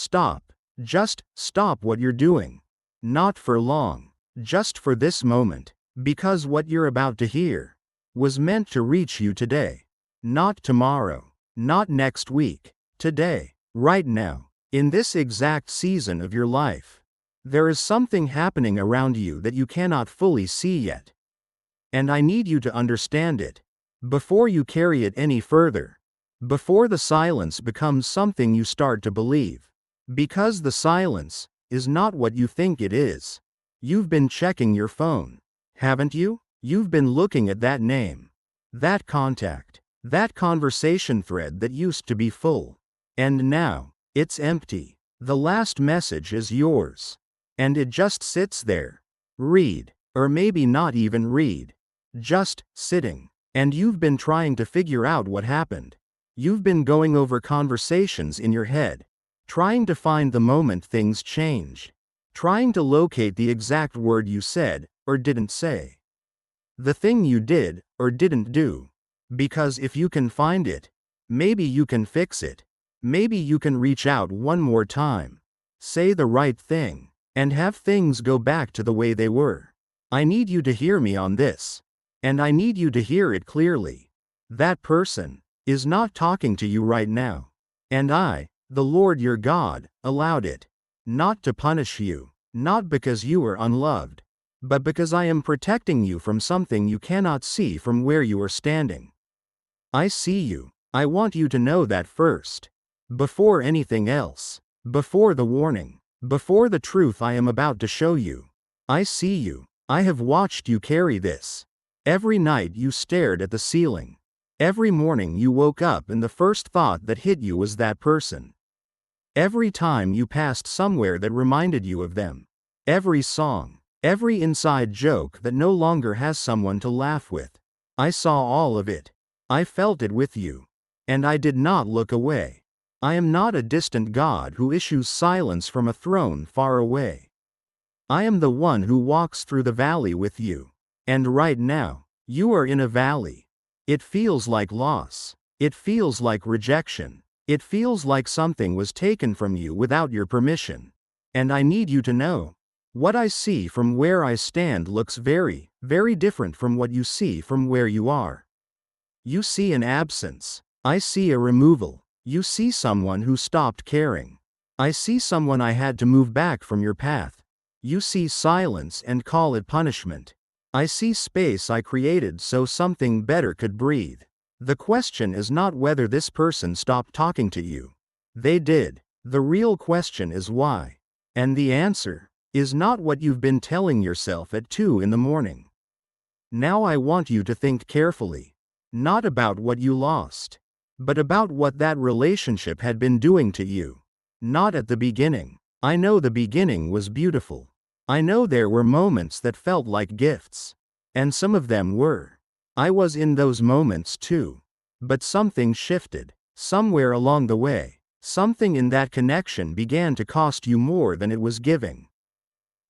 stop. Just stop what you're doing. Not for long. Just for this moment. Because what you're about to hear was meant to reach you today. Not tomorrow. Not next week. Today. Right now. In this exact season of your life. There is something happening around you that you cannot fully see yet. And I need you to understand it. Before you carry it any further. Before the silence becomes something you start to believe. Because the silence is not what you think it is. You've been checking your phone, haven't you? You've been looking at that name, that contact, that conversation thread that used to be full. And now, it's empty. The last message is yours. And it just sits there. Read, or maybe not even read. Just sitting. And you've been trying to figure out what happened. You've been going over conversations in your head, trying to find the moment things changed, trying to locate the exact word you said, or didn't say. The thing you did, or didn't do. Because if you can find it, maybe you can fix it. Maybe you can reach out one more time, say the right thing, and have things go back to the way they were. I need you to hear me on this. And I need you to hear it clearly. That person is not talking to you right now. And I, the Lord your God, allowed it. Not to punish you, not because you are unloved, but because I am protecting you from something you cannot see from where you are standing. I see you. I want you to know that first. Before anything else. Before the warning. Before the truth I am about to show you. I see you. I have watched you carry this. Every night you stared at the ceiling. Every morning you woke up and the first thought that hit you was that person. Every time you passed somewhere that reminded you of them. Every song. Every inside joke that no longer has someone to laugh with. I saw all of it. I felt it with you. And I did not look away. I am not a distant God who issues silence from a throne far away. I am the one who walks through the valley with you. And right now, you are in a valley. It feels like loss. It feels like rejection. It feels like something was taken from you without your permission. And I need you to know. What I see from where I stand looks very, very different from what you see from where you are. You see an absence. I see a removal. You see someone who stopped caring. I see someone I had to move back from your path. You see silence and call it punishment. I see space I created so something better could breathe. The question is not whether this person stopped talking to you. They did. The real question is why. And the answer is not what you've been telling yourself at 2 in the morning. Now I want you to think carefully. Not about what you lost, but about what that relationship had been doing to you. Not at the beginning. I know the beginning was beautiful. I know there were moments that felt like gifts. And some of them were. I was in those moments too. But something shifted. Somewhere along the way, something in that connection began to cost you more than it was giving.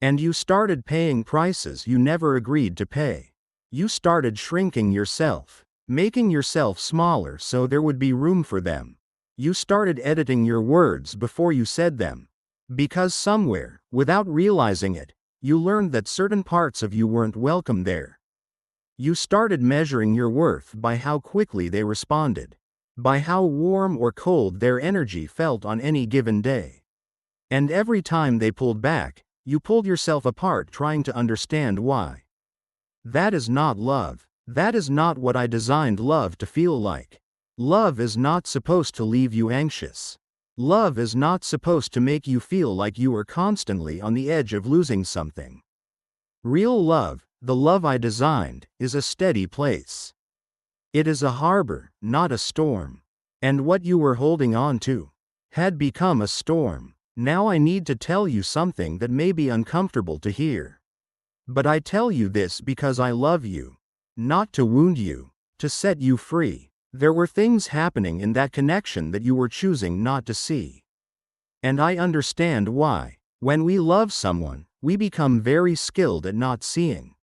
And you started paying prices you never agreed to pay. You started shrinking yourself, making yourself smaller so there would be room for them. You started editing your words before you said them. Because somewhere, without realizing it, you learned that certain parts of you weren't welcome there. You started measuring your worth by how quickly they responded, by how warm or cold their energy felt on any given day. And every time they pulled back, you pulled yourself apart trying to understand why. That is not love. That is not what I designed love to feel like. Love is not supposed to leave you anxious. Love is not supposed to make you feel like you are constantly on the edge of losing something. Real love, the love I designed, is a steady place. It is a harbor, not a storm. And what you were holding on to had become a storm. Now I need to tell you something that may be uncomfortable to hear. But I tell you this because I love you. Not to wound you, to set you free. There were things happening in that connection that you were choosing not to see. And I understand why. When we love someone, we become very skilled at not seeing.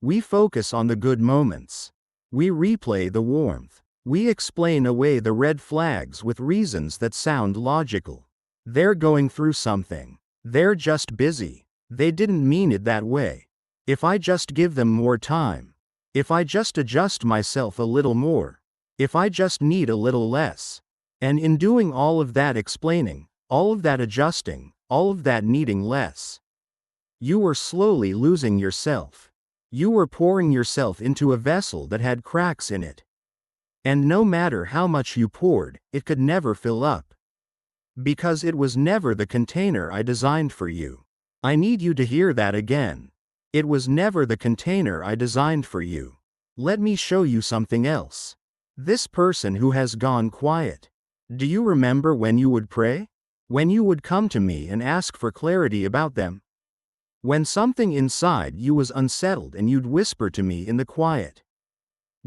We focus on the good moments. We replay the warmth. We explain away the red flags with reasons that sound logical. They're going through something. They're just busy. They didn't mean it that way. If I just give them more time. If I just adjust myself a little more. If I just need a little less. And in doing all of that explaining, all of that adjusting, all of that needing less, you were slowly losing yourself. You were pouring yourself into a vessel that had cracks in it. And no matter how much you poured, it could never fill up. Because it was never the container I designed for you. I need you to hear that again. It was never the container I designed for you. Let me show you something else. This person who has gone quiet. Do you remember when you would pray? When you would come to me and ask for clarity about them? When something inside you was unsettled and you'd whisper to me in the quiet,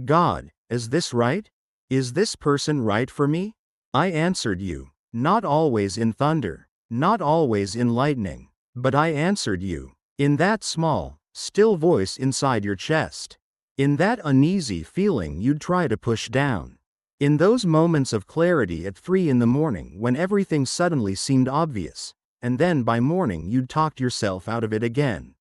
God, is this right? Is this person right for me? I answered you, not always in thunder, not always in lightning, but I answered you, in that small, still voice inside your chest. In that uneasy feeling you'd try to push down. In those moments of clarity at 3 in the morning when everything suddenly seemed obvious, and then by morning you'd talked yourself out of it again.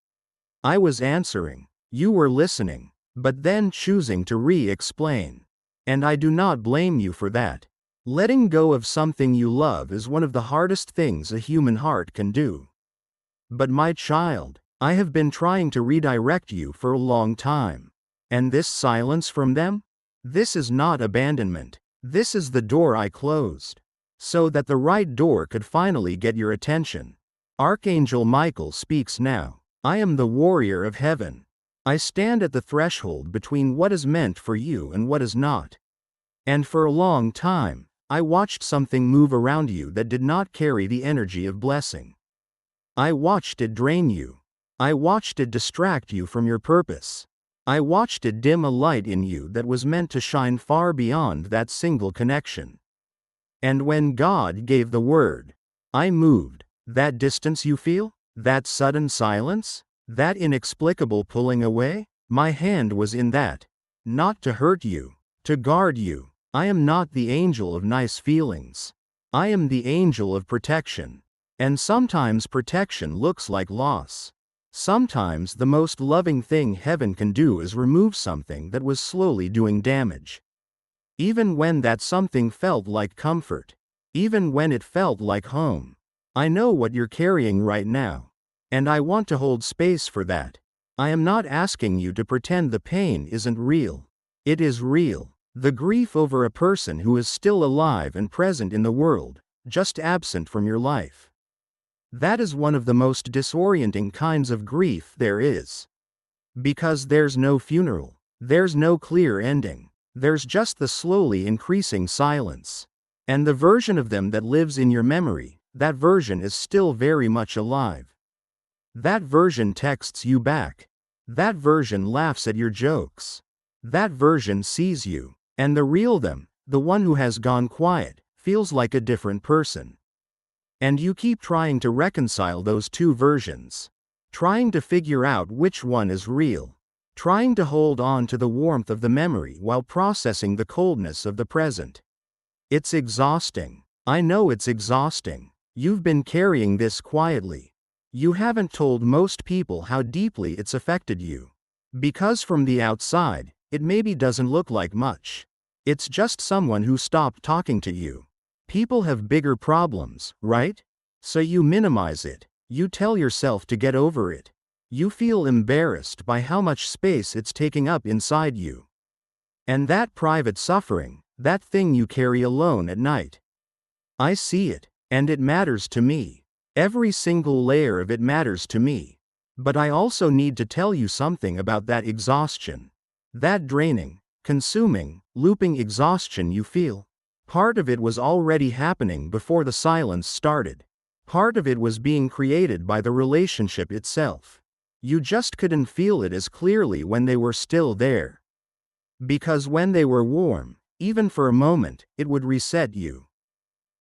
I was answering, you were listening, but then choosing to re-explain. And I do not blame you for that. Letting go of something you love is one of the hardest things a human heart can do. But my child, I have been trying to redirect you for a long time. And this silence from them? This is not abandonment. This is the door I closed. So that the right door could finally get your attention. Archangel Michael speaks now. I am the warrior of heaven. I stand at the threshold between what is meant for you and what is not. And for a long time, I watched something move around you that did not carry the energy of blessing. I watched it drain you. I watched it distract you from your purpose. I watched it dim a light in you that was meant to shine far beyond that single connection. And when God gave the word, I moved. That distance you feel? That sudden silence? That inexplicable pulling away? My hand was in that. Not to hurt you, to guard you. I am not the angel of nice feelings. I am the angel of protection. And sometimes protection looks like loss. Sometimes the most loving thing heaven can do is remove something that was slowly doing damage. Even when that something felt like comfort. Even when it felt like home. I know what you're carrying right now. And I want to hold space for that. I am not asking you to pretend the pain isn't real. It is real. The grief over a person who is still alive and present in the world, just absent from your life. That is one of the most disorienting kinds of grief there is. Because there's no funeral. There's no clear ending. There's just the slowly increasing silence. And the version of them that lives in your memory, that version is still very much alive. That version texts you back. That version laughs at your jokes. That version sees you. And the real them, the one who has gone quiet, feels like a different person. And you keep trying to reconcile those two versions. Trying to figure out which one is real. Trying to hold on to the warmth of the memory while processing the coldness of the present. It's exhausting. I know it's exhausting. You've been carrying this quietly. You haven't told most people how deeply it's affected you. Because from the outside, it maybe doesn't look like much. It's just someone who stopped talking to you. People have bigger problems, right? So you minimize it. You tell yourself to get over it. You feel embarrassed by how much space it's taking up inside you. And that private suffering, that thing you carry alone at night. I see it, and it matters to me. Every single layer of it matters to me. But I also need to tell you something about that exhaustion. That draining, consuming, looping exhaustion you feel. Part of it was already happening before the silence started. Part of it was being created by the relationship itself. You just couldn't feel it as clearly when they were still there. Because when they were warm, even for a moment, it would reset you.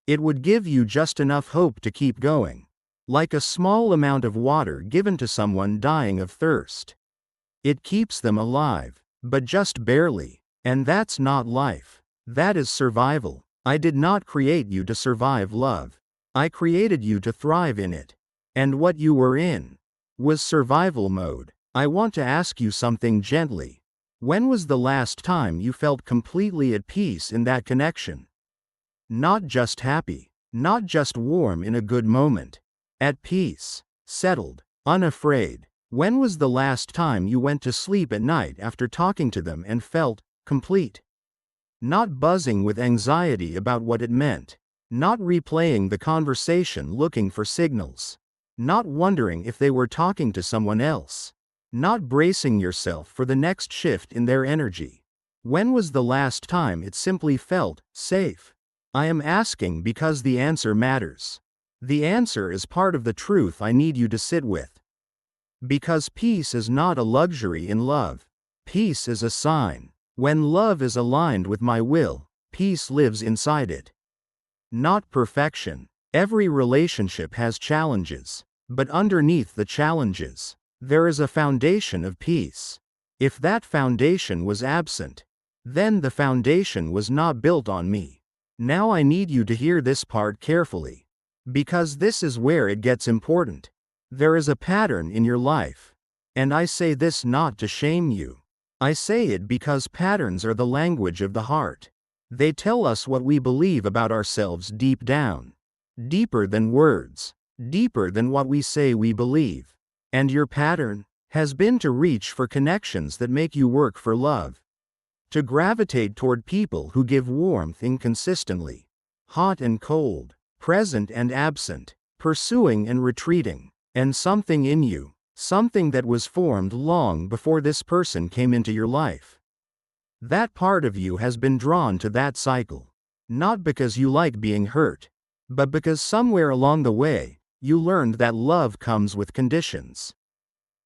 It would give you just enough hope to keep going. Like a small amount of water given to someone dying of thirst. It keeps them alive, but just barely. And that's not life. That is survival. I did not create you to survive love. I created you to thrive in it. And what you were in was survival mode. I want to ask you something gently. When was the last time you felt completely at peace in that connection? Not just happy, not just warm in a good moment. At peace, settled, unafraid. When was the last time you went to sleep at night after talking to them and felt complete? Not buzzing with anxiety about what it meant. Not replaying the conversation looking for signals. Not wondering if they were talking to someone else. Not bracing yourself for the next shift in their energy. When was the last time it simply felt safe? I am asking because the answer matters. The answer is part of the truth I need you to sit with. Because peace is not a luxury in love. Peace is a sign. When love is aligned with my will, peace lives inside it. Not perfection. Every relationship has challenges. But underneath the challenges, there is a foundation of peace. If that foundation was absent, then the foundation was not built on me. Now I need you to hear this part carefully. Because this is where it gets important. There is a pattern in your life. And I say this not to shame you. I say it because patterns are the language of the heart. They tell us what we believe about ourselves deep down. Deeper than words. Deeper than what we say we believe. And your pattern has been to reach for connections that make you work for love. To gravitate toward people who give warmth inconsistently. Hot and cold. Present and absent. Pursuing and retreating. And something in you. Something that was formed long before this person came into your life. That part of you has been drawn to that cycle. Not because you like being hurt, but because somewhere along the way, you learned that love comes with conditions.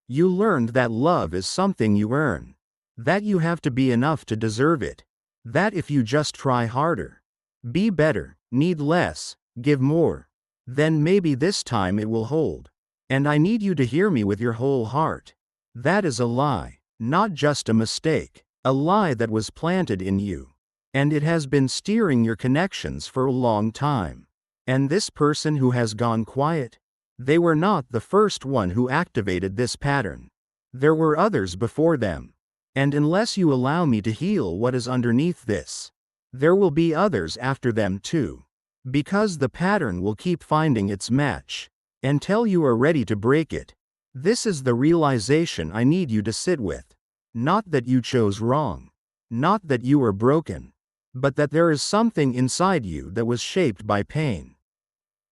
You learned that love is something you earn. That you have to be enough to deserve it. That if you just try harder, be better, need less, give more, then maybe this time it will hold. And I need you to hear me with your whole heart. That is a lie, not just a mistake, a lie that was planted in you. And it has been steering your connections for a long time. And this person who has gone quiet, they were not the first one who activated this pattern. There were others before them. And unless you allow me to heal what is underneath this, there will be others after them too. Because the pattern will keep finding its match. Until you are ready to break it. This is the realization I need you to sit with. Not that you chose wrong. Not that you are broken. But that there is something inside you that was shaped by pain.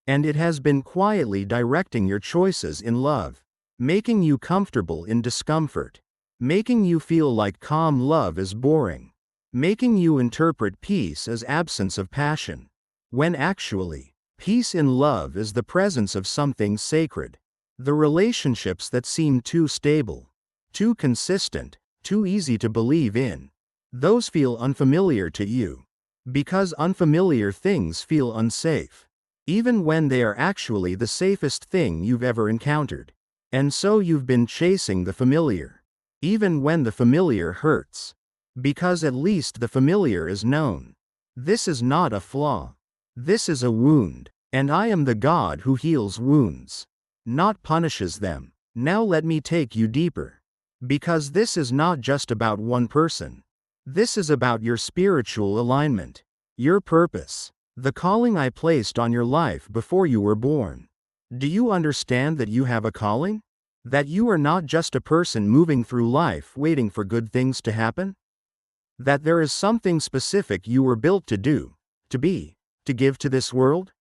And it has been quietly directing your choices in love. Making you comfortable in discomfort. Making you feel like calm love is boring. Making you interpret peace as absence of passion. When actually, peace in love is the presence of something sacred. The relationships that seem too stable, too consistent, too easy to believe in. Those feel unfamiliar to you. Because unfamiliar things feel unsafe. Even when they are actually the safest thing you've ever encountered. And so you've been chasing the familiar. Even when the familiar hurts. Because at least the familiar is known. This is not a flaw. This is a wound, and I am the God who heals wounds, not punishes them. Now let me take you deeper. Because this is not just about one person. This is about your spiritual alignment, your purpose, the calling I placed on your life before you were born. Do you understand that you have a calling? That you are not just a person moving through life waiting for good things to happen? That there is something specific you were built to do, to be, to give to this world?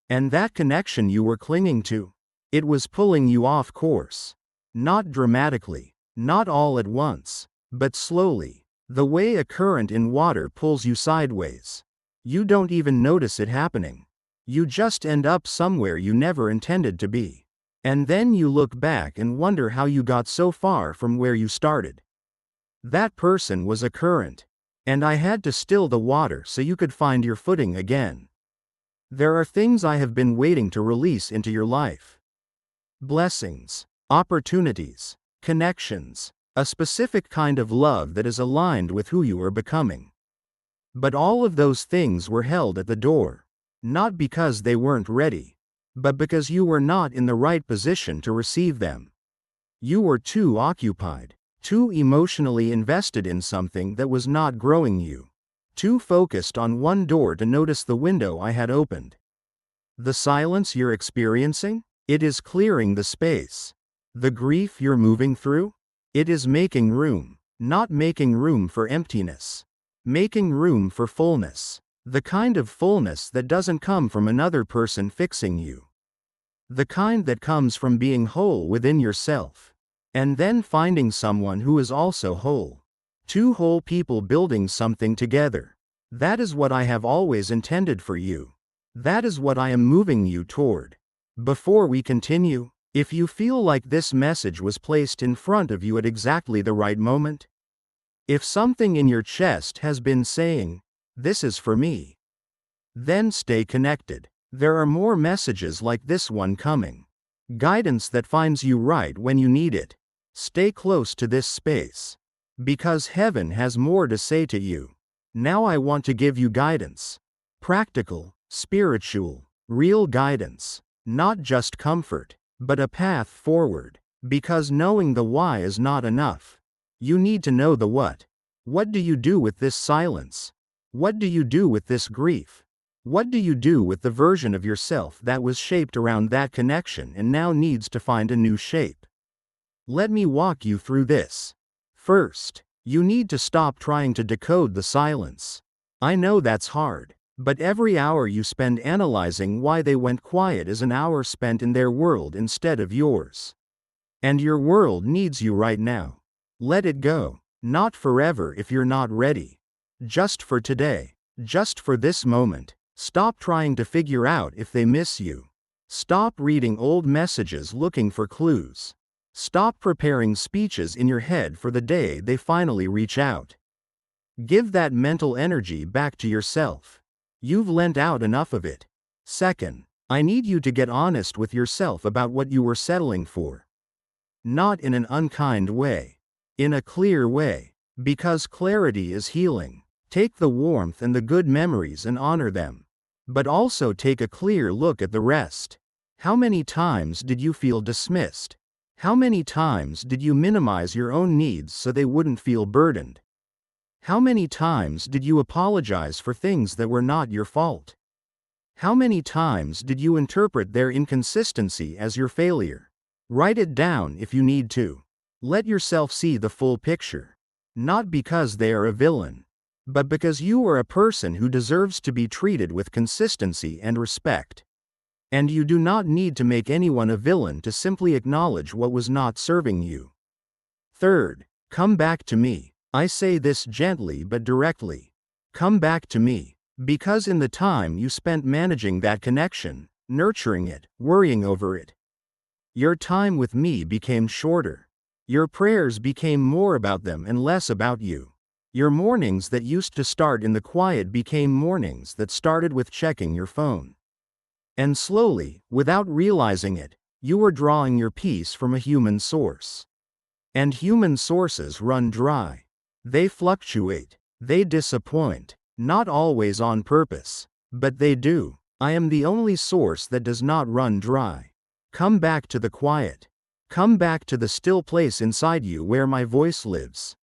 And that connection you were clinging to, it was pulling you off course. Not dramatically, not all at once, but slowly, the way a current in water pulls you sideways. You don't even notice it happening. You just end up somewhere you never intended to be. And then you look back and wonder how you got so far from where you started. That person was a current. And I had to still the water so you could find your footing again. There are things I have been waiting to release into your life. Blessings, opportunities, connections, a specific kind of love that is aligned with who you are becoming. But all of those things were held at the door. Not because they weren't ready, but because you were not in the right position to receive them. You were too occupied, too emotionally invested in something that was not growing you, too focused on one door to notice the window I had opened. The silence you're experiencing? It is clearing the space. The grief you're moving through? It is making room, not making room for emptiness. Making room for fullness. The kind of fullness that doesn't come from another person fixing you. The kind that comes from being whole within yourself. And then finding someone who is also whole. Two whole people building something together. That is what I have always intended for you. That is what I am moving you toward. Before we continue, if you feel like this message was placed in front of you at exactly the right moment, if something in your chest has been saying, "This is for me," then stay connected. There are more messages like this one coming. Guidance that finds you right when you need it. Stay close to this space. Because heaven has more to say to you. Now I want to give you guidance. Practical, spiritual, real guidance. Not just comfort, but a path forward. Because knowing the why is not enough. You need to know the what. What do you do with this silence? What do you do with this grief? What do you do with the version of yourself that was shaped around that connection and now needs to find a new shape? Let me walk you through this. First, you need to stop trying to decode the silence. I know that's hard, but every hour you spend analyzing why they went quiet is an hour spent in their world instead of yours. And your world needs you right now. Let it go. Not forever if you're not ready. Just for today. Just for this moment. Stop trying to figure out if they miss you. Stop reading old messages looking for clues. Stop preparing speeches in your head for the day they finally reach out. Give that mental energy back to yourself. You've lent out enough of it. Second, I need you to get honest with yourself about what you were settling for. Not in an unkind way. In a clear way. Because clarity is healing. Take the warmth and the good memories and honor them. But also take a clear look at the rest. How many times did you feel dismissed? How many times did you minimize your own needs so they wouldn't feel burdened? How many times did you apologize for things that were not your fault? How many times did you interpret their inconsistency as your failure? Write it down if you need to. Let yourself see the full picture. Not because they are a villain, but because you are a person who deserves to be treated with consistency and respect. And you do not need to make anyone a villain to simply acknowledge what was not serving you. Third, come back to me. I say this gently but directly. Come back to me. Because in the time you spent managing that connection, nurturing it, worrying over it, your time with me became shorter. Your prayers became more about them and less about you. Your mornings that used to start in the quiet became mornings that started with checking your phone. And slowly, without realizing it, you were drawing your peace from a human source. And human sources run dry. They fluctuate. They disappoint. Not always on purpose, but they do. I am the only source that does not run dry. Come back to the quiet. Come back to the still place inside you where my voice lives.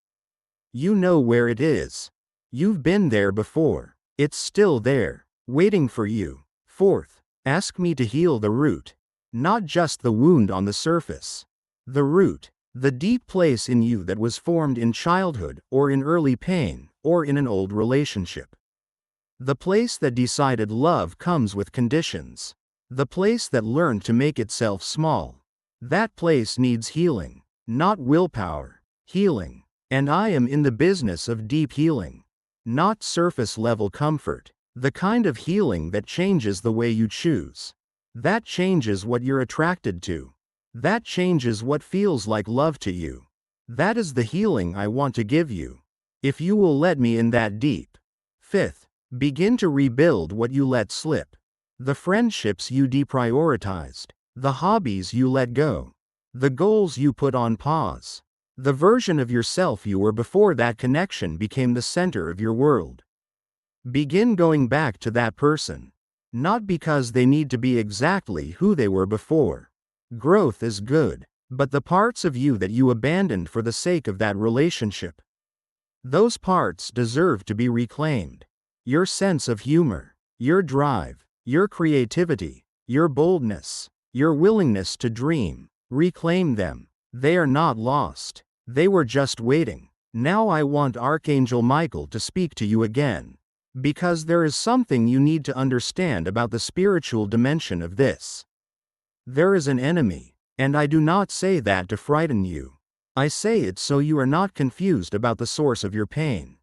You know where it is. You've been there before. It's still there, waiting for you. Fourth, ask me to heal the root. Not just the wound on the surface. The root, the deep place in you that was formed in childhood, or in early pain, or in an old relationship. The place that decided love comes with conditions. The place that learned to make itself small. That place needs healing, not willpower. Healing. And I am in the business of deep healing. Not surface level comfort. The kind of healing that changes the way you choose. That changes what you're attracted to. That changes what feels like love to you. That is the healing I want to give you. If you will let me in that deep. Fifth, begin to rebuild what you let slip. The friendships you deprioritized. The hobbies you let go. The goals you put on pause. The version of yourself you were before that connection became the center of your world. Begin going back to that person. Not because they need to be exactly who they were before. Growth is good, but the parts of you that you abandoned for the sake of that relationship, those parts deserve to be reclaimed. Your sense of humor, your drive, your creativity, your boldness, your willingness to dream, reclaim them. They are not lost. They were just waiting. Now I want Archangel Michael to speak to you again. Because there is something you need to understand about the spiritual dimension of this. There is an enemy, and I do not say that to frighten you. I say it so you are not confused about the source of your pain.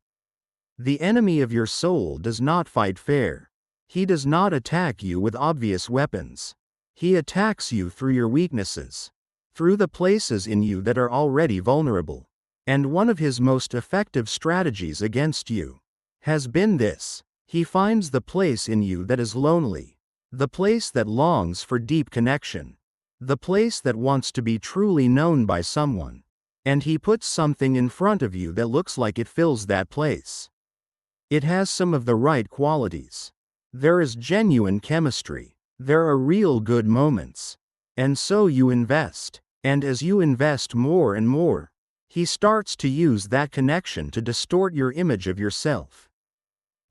The enemy of your soul does not fight fair. He does not attack you with obvious weapons. He attacks you through your weaknesses, through the places in you that are already vulnerable. And one of his most effective strategies against you has been this. He finds the place in you that is lonely, the place that longs for deep connection, the place that wants to be truly known by someone, and he puts something in front of you that looks like it fills that place. It has some of the right qualities. There is genuine chemistry. There are real good moments. And so you invest, and as you invest more and more, he starts to use that connection to distort your image of yourself,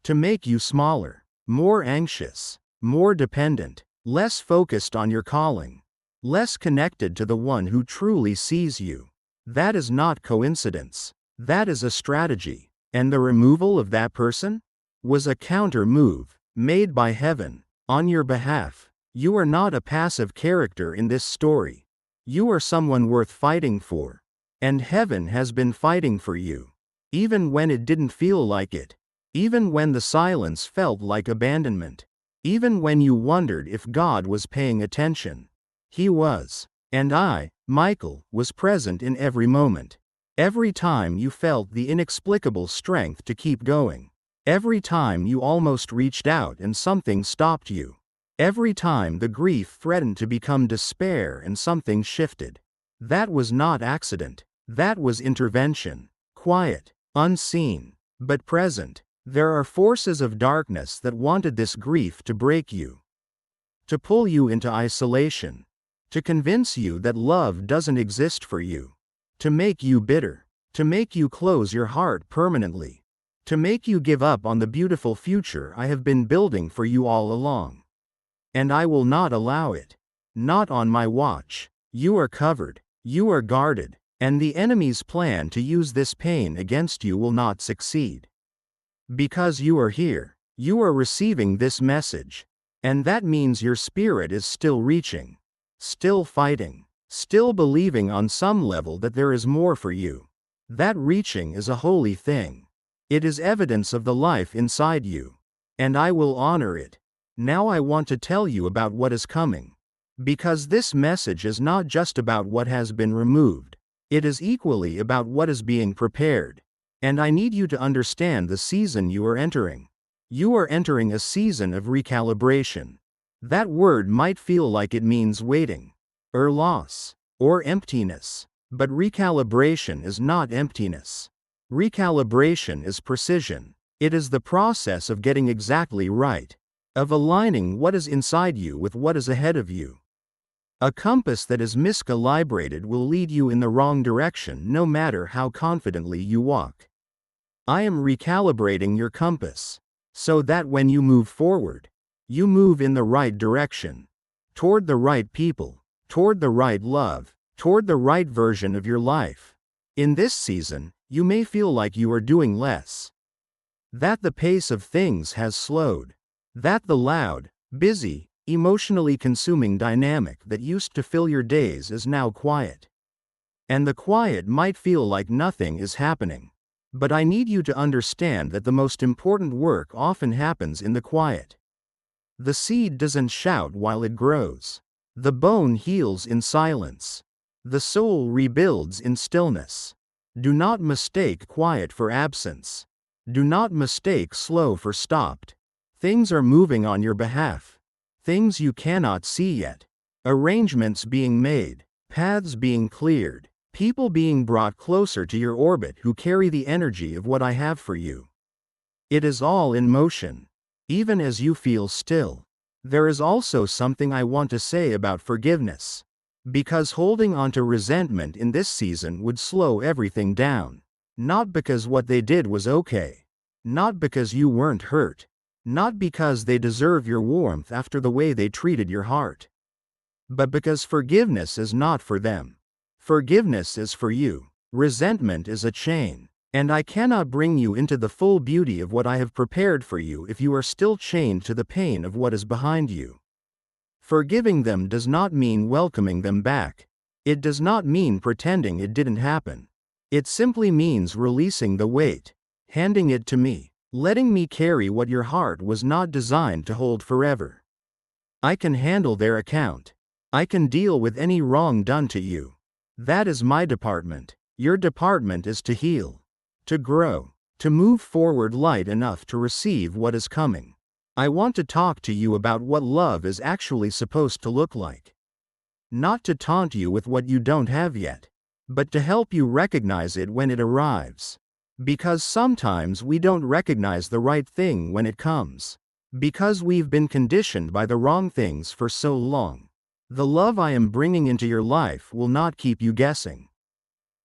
to make you smaller, more anxious, more dependent, less focused on your calling, less connected to the one who truly sees you. That is not coincidence. That is a strategy. And the removal of that person was a counter move made by heaven on your behalf. You are not a passive character in this story. You are someone worth fighting for. And heaven has been fighting for you. Even when it didn't feel like it. Even when the silence felt like abandonment. Even when you wondered if God was paying attention. He was. And I, Michael, was present in every moment. Every time you felt the inexplicable strength to keep going. Every time you almost reached out and something stopped you. Every time the grief threatened to become despair and something shifted. That was not accident. That was intervention. Quiet, unseen, but present. There are forces of darkness that wanted this grief to break you, to pull you into isolation, to convince you that love doesn't exist for you, to make you bitter, to make you close your heart permanently, to make you give up on the beautiful future I have been building for you all along. And I will not allow it. Not on my watch. You are covered, you are guarded, and the enemy's plan to use this pain against you will not succeed. Because you are here, you are receiving this message, and that means your spirit is still reaching, still fighting, still believing on some level that there is more for you. That reaching is a holy thing. It is evidence of the life inside you, and I will honor it. Now I want to tell you about what is coming. Because this message is not just about what has been removed, it is equally about what is being prepared. And I need you to understand the season you are entering. You are entering a season of recalibration. That word might feel like it means waiting, or loss, or emptiness. But recalibration is not emptiness. Recalibration is precision. It is the process of getting exactly right, of aligning what is inside you with what is ahead of you. A compass that is miscalibrated will lead you in the wrong direction no matter how confidently you walk. I am recalibrating your compass, so that when you move forward, you move in the right direction, toward the right people, toward the right love, toward the right version of your life. In this season, you may feel like you are doing less, that the pace of things has slowed, that the loud, busy, emotionally consuming dynamic that used to fill your days is now quiet. And the quiet might feel like nothing is happening. But I need you to understand that the most important work often happens in the quiet. The seed doesn't shout while it grows. The bone heals in silence. The soul rebuilds in stillness. Do not mistake quiet for absence. Do not mistake slow for stopped. Things are moving on your behalf. Things you cannot see yet. Arrangements being made. Paths being cleared. People being brought closer to your orbit who carry the energy of what I have for you. It is all in motion. Even as you feel still. There is also something I want to say about forgiveness. Because holding on to resentment in this season would slow everything down. Not because what they did was okay. Not because you weren't hurt. Not because they deserve your warmth after the way they treated your heart. But because forgiveness is not for them. Forgiveness is for you. Resentment is a chain. And I cannot bring you into the full beauty of what I have prepared for you if you are still chained to the pain of what is behind you. Forgiving them does not mean welcoming them back. It does not mean pretending it didn't happen. It simply means releasing the weight, handing it to me, letting me carry what your heart was not designed to hold forever. I can handle their account. I can deal with any wrong done to you. That is my department. Your department is to heal, to grow, to move forward light enough to receive what is coming. I want to talk to you about what love is actually supposed to look like. Not to taunt you with what you don't have yet, but to help you recognize it when it arrives. Because sometimes we don't recognize the right thing when it comes. Because we've been conditioned by the wrong things for so long. The love I am bringing into your life will not keep you guessing.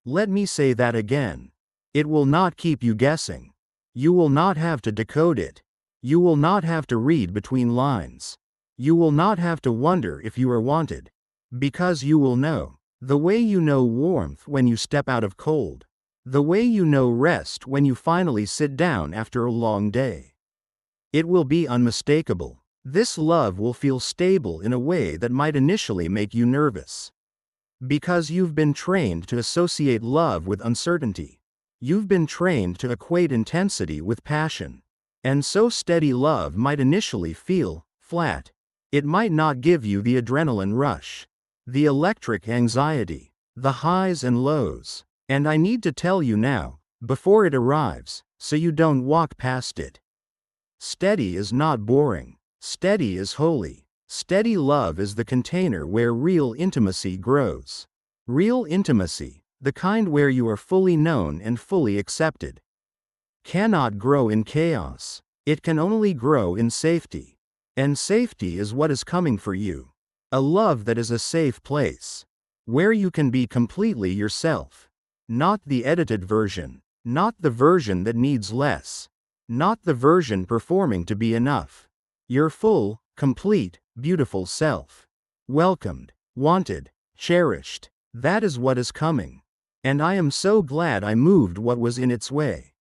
Let me say that again. It will not keep you guessing. You will not have to decode it. You will not have to read between lines. You will not have to wonder if you are wanted. Because you will know. The way you know warmth when you step out of cold. The way you know rest when you finally sit down after a long day. It will be unmistakable. This love will feel stable in a way that might initially make you nervous. Because you've been trained to associate love with uncertainty. You've been trained to equate intensity with passion. And so steady love might initially feel flat. It might not give you the adrenaline rush, the electric anxiety, the highs and lows. And I need to tell you now, before it arrives, so you don't walk past it. Steady is not boring. Steady is holy. Steady love is the container where real intimacy grows. Real intimacy, the kind where you are fully known and fully accepted, cannot grow in chaos. It can only grow in safety. And safety is what is coming for you. A love that is a safe place. Where you can be completely yourself. Not the edited version. Not the version that needs less. Not the version performing to be enough. Your full, complete, beautiful self. Welcomed, wanted, cherished. That is what is coming. And I am so glad I moved what was in its way.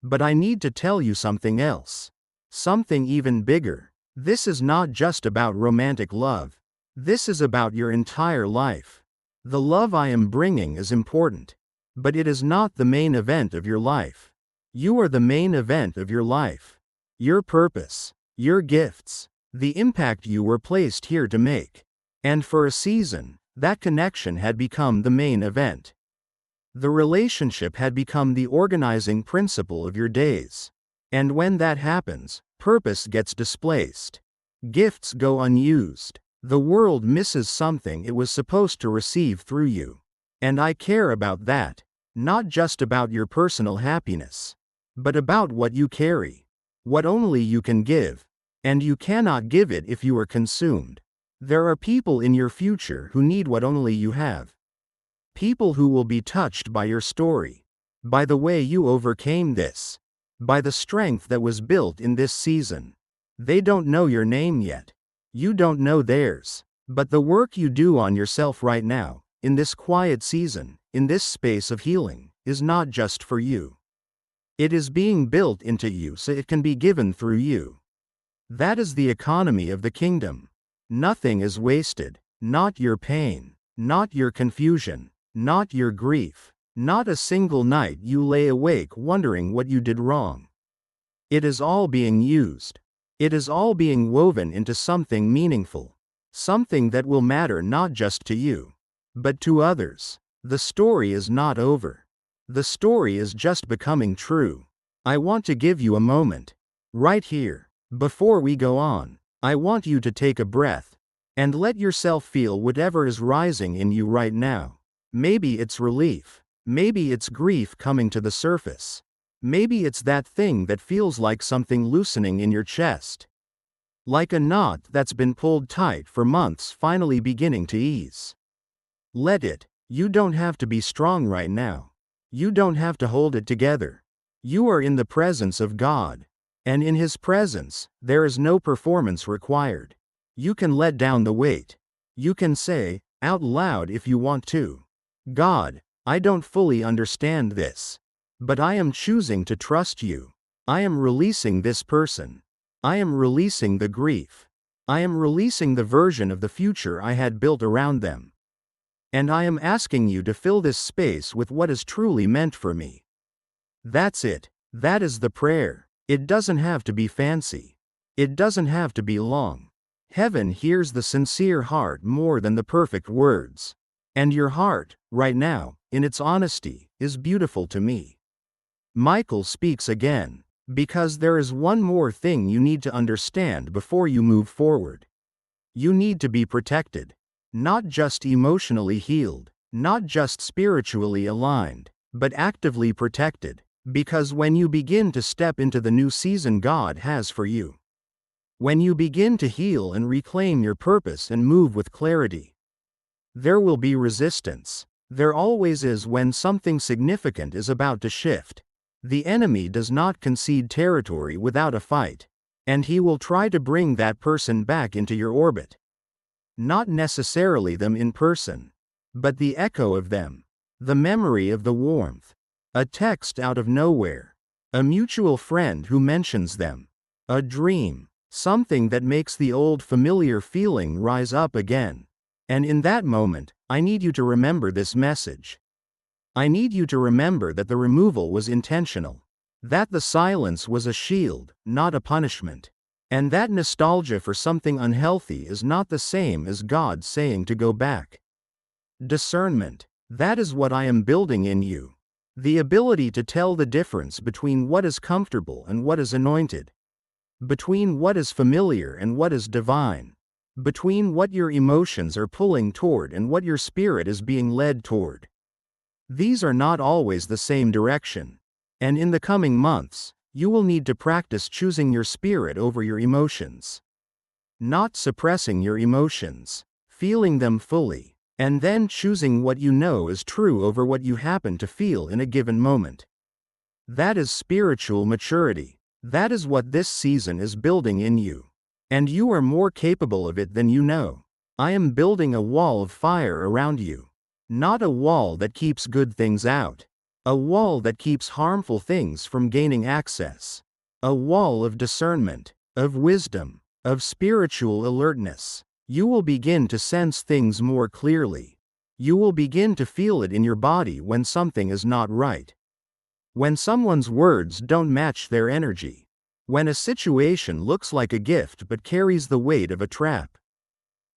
But I need to tell you something else. Something even bigger. This is not just about romantic love. This is about your entire life. The love I am bringing is important. But it is not the main event of your life. You are the main event of your life. Your purpose. Your gifts. The impact you were placed here to make. And for a season, that connection had become the main event. The relationship had become the organizing principle of your days. And when that happens, purpose gets displaced. Gifts go unused. The world misses something it was supposed to receive through you. And I care about that. Not just about your personal happiness. But about what you carry. What only you can give. And you cannot give it if you are consumed. There are people in your future who need what only you have. People who will be touched by your story. By the way you overcame this. By the strength that was built in this season. They don't know your name yet. You don't know theirs. But the work you do on yourself right now, in this quiet season, in this space of healing, is not just for you. It is being built into you so it can be given through you. That is the economy of the kingdom. Nothing is wasted. Not your pain. Not your confusion. Not your grief. Not a single night you lay awake wondering what you did wrong. It is all being used. It is all being woven into something meaningful. Something that will matter not just to you, but to others. The story is not over. The story is just becoming true. I want to give you a moment. Right here. Before we go on, I want you to take a breath. And let yourself feel whatever is rising in you right now. Maybe it's relief. Maybe it's grief coming to the surface. Maybe it's that thing that feels like something loosening in your chest. Like a knot that's been pulled tight for months finally beginning to ease. Let it. You don't have to be strong right now. You don't have to hold it together. You are in the presence of God. And in His presence, there is no performance required. You can let down the weight. You can say, out loud if you want to, God, I don't fully understand this. But I am choosing to trust you. I am releasing this person. I am releasing the grief. I am releasing the version of the future I had built around them. And I am asking you to fill this space with what is truly meant for me. That's it. That is the prayer. It doesn't have to be fancy. It doesn't have to be long. Heaven hears the sincere heart more than the perfect words. And your heart, right now, in its honesty, is beautiful to me. Michael speaks again. Because there is one more thing you need to understand before you move forward. You need to be protected. Not just emotionally healed, not just spiritually aligned, but actively protected. Because when you begin to step into the new season God has for you, when you begin to heal and reclaim your purpose and move with clarity, there will be resistance. There always is when something significant is about to shift. The enemy does not concede territory without a fight, and he will try to bring that person back into your orbit. Not necessarily them in person, but the echo of them, the memory of the warmth, a text out of nowhere, a mutual friend who mentions them, a dream, something that makes the old familiar feeling rise up again. And in that moment, I need you to remember this message. I need you to remember that the removal was intentional. That the silence was a shield, not a punishment. And that nostalgia for something unhealthy is not the same as God saying to go back. Discernment. That is what I am building in you. The ability to tell the difference between what is comfortable and what is anointed. Between what is familiar and what is divine. Between what your emotions are pulling toward and what your spirit is being led toward. These are not always the same direction. And in the coming months, you will need to practice choosing your spirit over your emotions. Not suppressing your emotions, feeling them fully, and then choosing what you know is true over what you happen to feel in a given moment. That is spiritual maturity. That is what this season is building in you. And you are more capable of it than you know. I am building a wall of fire around you. Not a wall that keeps good things out. A wall that keeps harmful things from gaining access. A wall of discernment, of wisdom, of spiritual alertness. You will begin to sense things more clearly. You will begin to feel it in your body when something is not right. When someone's words don't match their energy. When a situation looks like a gift but carries the weight of a trap.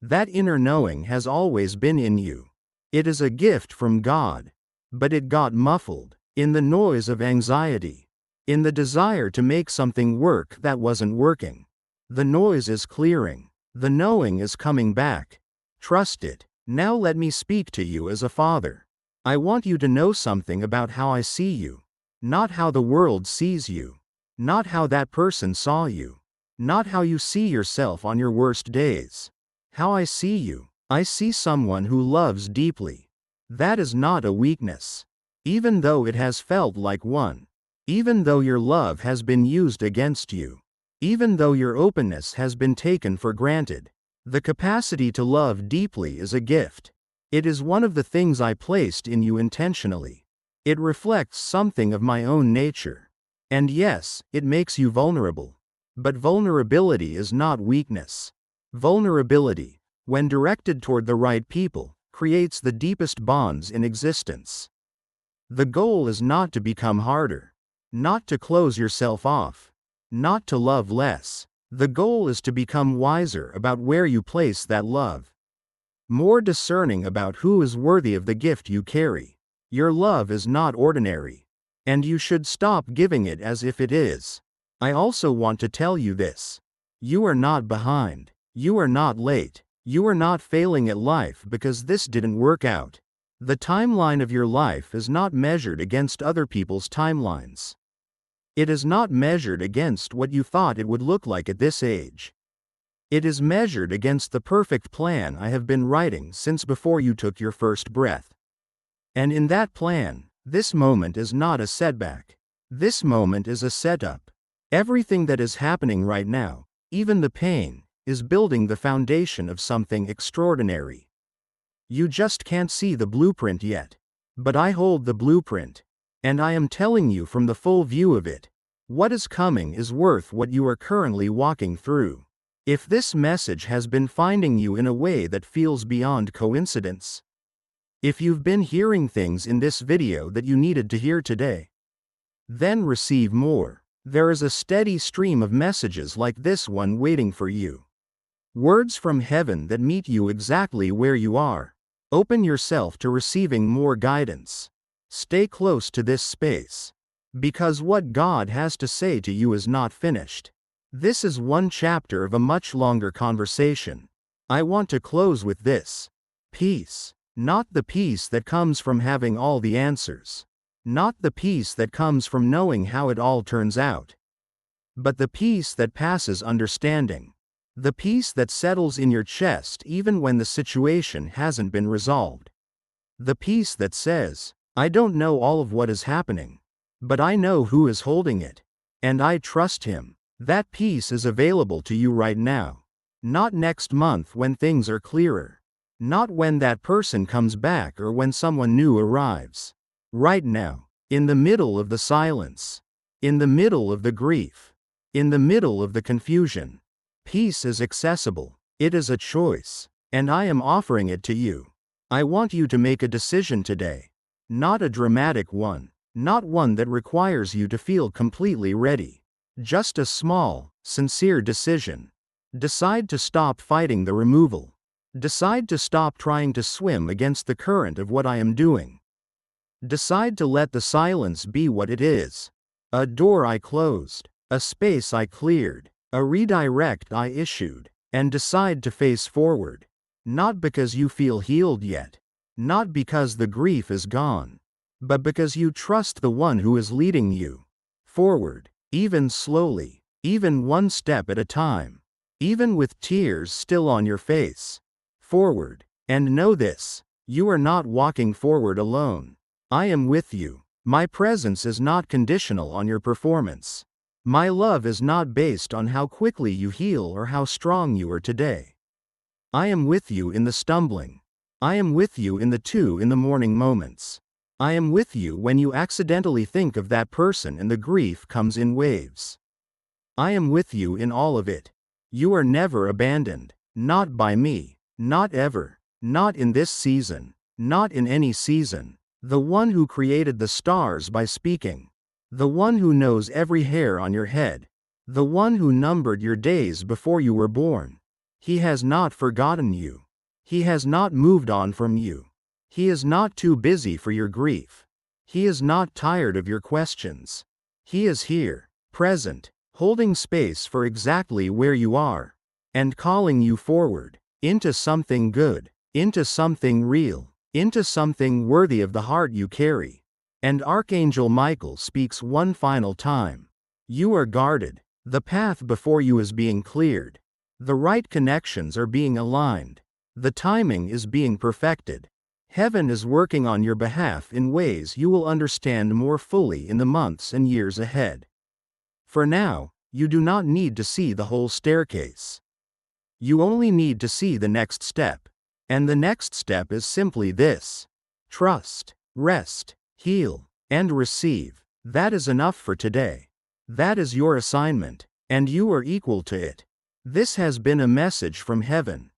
That inner knowing has always been in you. It is a gift from God. But it got muffled in the noise of anxiety, in the desire to make something work that wasn't working. The noise is clearing. The knowing is coming back. Trust it. Now let me speak to you as a father. I want you to know something about how I see you. Not how the world sees you. Not how that person saw you. Not how you see yourself on your worst days. How I see you. I see someone who loves deeply. That is not a weakness. Even though it has felt like one. Even though your love has been used against you. Even though your openness has been taken for granted. The capacity to love deeply is a gift. It is one of the things I placed in you intentionally. It reflects something of my own nature. And yes, it makes you vulnerable. But vulnerability is not weakness. Vulnerability, when directed toward the right people, creates the deepest bonds in existence. The goal is not to become harder. Not to close yourself off. Not to love less. The goal is to become wiser about where you place that love. More discerning about who is worthy of the gift you carry. Your love is not ordinary. And you should stop giving it as if it is. I also want to tell you this. You are not behind. You are not late. You are not failing at life because this didn't work out. The timeline of your life is not measured against other people's timelines. It is not measured against what you thought it would look like at this age. It is measured against the perfect plan I have been writing since before you took your first breath. And in that plan, this moment is not a setback. This moment is a setup. Everything that is happening right now, even the pain, is building the foundation of something extraordinary. You just can't see the blueprint yet. But I hold the blueprint. And I am telling you from the full view of it. What is coming is worth what you are currently walking through. If this message has been finding you in a way that feels beyond coincidence, if you've been hearing things in this video that you needed to hear today, then receive more. There is a steady stream of messages like this one waiting for you. Words from heaven that meet you exactly where you are. Open yourself to receiving more guidance. Stay close to this space. Because what God has to say to you is not finished. This is one chapter of a much longer conversation. I want to close with this. Peace. Not the peace that comes from having all the answers. Not the peace that comes from knowing how it all turns out. But the peace that passes understanding. The peace that settles in your chest even when the situation hasn't been resolved. The peace that says, I don't know all of what is happening, but I know who is holding it, and I trust him. That peace is available to you right now. Not next month when things are clearer. Not when that person comes back or when someone new arrives. Right now, in the middle of the silence. In the middle of the grief. In the middle of the confusion. Peace is accessible. It is a choice. And I am offering it to you. I want you to make a decision today. Not a dramatic one. Not one that requires you to feel completely ready. Just a small, sincere decision. Decide to stop fighting the removal. Decide to stop trying to swim against the current of what I am doing. Decide to let the silence be what it is. A door I closed. A space I cleared. A redirect I issued. And decide to face forward. Not because you feel healed yet. Not because the grief is gone. But because you trust the one who is leading you forward. Even slowly, even one step at a time, even with tears still on your face. Forward. And know this, you are not walking forward alone. I am with you. My presence is not conditional on your performance. My love is not based on how quickly you heal or how strong you are today. I am with you in the stumbling. I am with you in the 2 in the morning moments. I am with you when you accidentally think of that person and the grief comes in waves. I am with you in all of it. You are never abandoned. Not by me. Not ever. Not in this season. Not in any season. The one who created the stars by speaking. The one who knows every hair on your head. The one who numbered your days before you were born. He has not forgotten you. He has not moved on from you. He is not too busy for your grief. He is not tired of your questions. He is here, present, holding space for exactly where you are, and calling you forward, into something good, into something real, into something worthy of the heart you carry. And Archangel Michael speaks one final time. You are guarded. The path before you is being cleared. The right connections are being aligned. The timing is being perfected. Heaven is working on your behalf in ways you will understand more fully in the months and years ahead. For now, you do not need to see the whole staircase. You only need to see the next step. And the next step is simply this. Trust, rest, heal, and receive. That is enough for today. That is your assignment, and you are equal to it. This has been a message from heaven,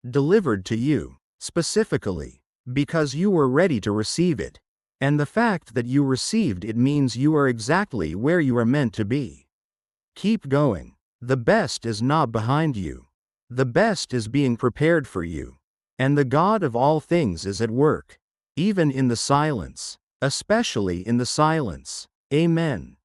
delivered to you, specifically, because you were ready to receive it. And the fact that you received it means you are exactly where you are meant to be. Keep going. The best is not behind you. The best is being prepared for you. And the God of all things is at work, even in the silence, especially in the silence. Amen.